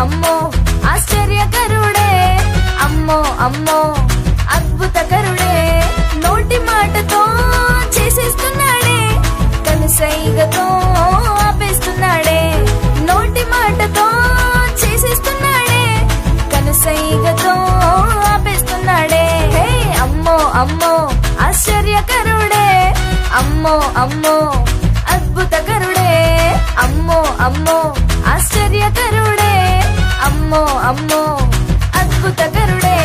అమ్మో ఆశ్చర్యకరుడే, అమ్మో అమ్మో అద్భుతకరుడే. నోటి మాటతో చేసేస్తున్నాడే, కనుసైగతో ఆపేస్తున్నాడే. నోటి మాటతో చేసేస్తున్నాడే, కనుసైగతో ఆపేస్తున్నాడే. హే అమ్మో అమ్మో ఆశ్చర్యకరుడే, అమ్మో అమ్మో అద్భుతకరుడే. అమ్మో అమ్మో ఆశ్చర్యకరుడే, అమ్మో అమ్మో అద్భుతకరుడే.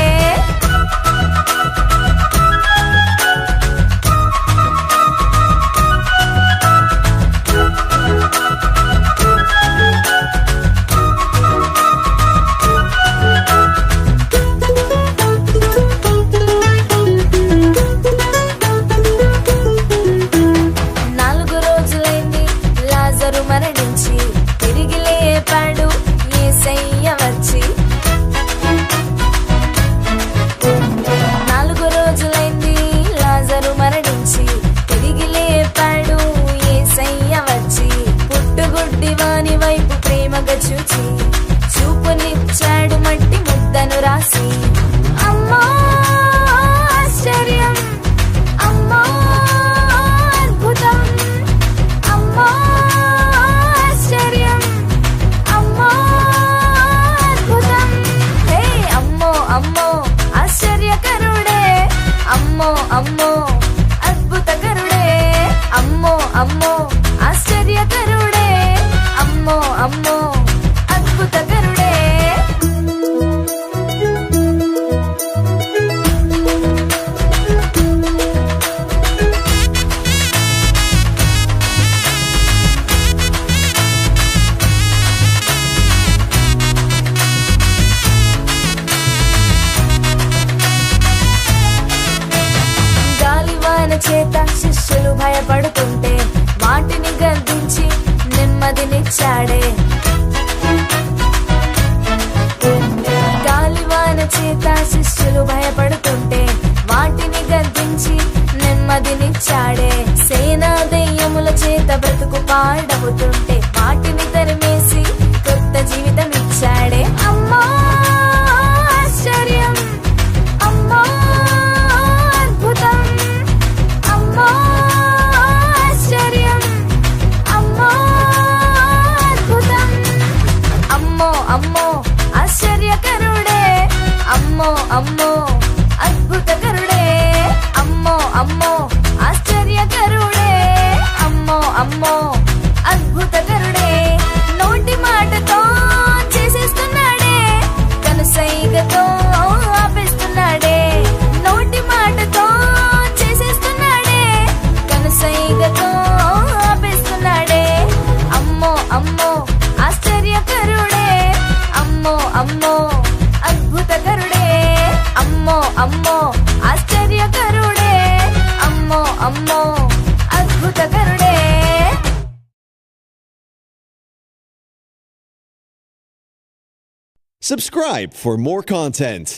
మరణించి తిరిగి లేపాడు యేసయ్య వచ్చి. 4 రోజులైంది లాజరు మరణించి తిరిగి లేపాడు యేసయ్య వచ్చి. పుట్టుగుడ్డి వాని వైపు ప్రేమగా చూచి చూపునిచ్చాడు మట్టి ముద్దను రాసి. అమ్మో ఆశ్చర్యం, అమ్మో అద్భుతం, అమ్మో అమ్మో ఆశ్చర్యకరుడే, అమ్మో అమ్మో అద్భుతకరుడే. అమ్మో అమ్మో ఆశ్చర్యకరుడే, అమ్మో అమ్మో అద్భుతకరుడే. చేత శిష్యులు భయపడుతుంటే వాటిని గద్దించి నెమ్మదినిచ్చాడే. గాలివాన చేత శిష్యులు భయపడుతుంటే వాటిని గద్దించి నెమ్మదినిచ్చాడే. సేనా దెయ్యముల చేత బ్రతుకు పాడవుతుంటే వాటిని తరిమేసి కొత్త జీవితం ఇచ్చాడే. అమ్మో ఆశ్చర్యం, అమ్మో అద్భుతం, అమ్మో ఆశ్చర్యం, అమ్మో అద్భుతం. అమ్మో అమ్మో ఆశ్చర్యకరుడే, అమ్మో అమ్మో అద్భుతకరుడే. అమ్మో అమ్మో ఆశ్చర్యకరుడే, అమ్మో అమ్మో అద్భుతకరుడే. నోటి మాటతో చేసేస్తున్నాడే, కనుసైగతో ఆపేస్తున్నాడే. నోటి మాటతో చేసేస్తున్నాడే, కనుసైగతో ఆపేస్తున్నాడే. అమ్మో అమ్మో ఆశ్చర్యకరుడే, అమ్మో అమ్మో అద్భుతకరుడే. అమ్మో అమ్మో ఆశ్చర్యకరుడే, అమ్మో అమ్మో అద్భుతకరుడే. Subscribe for more content.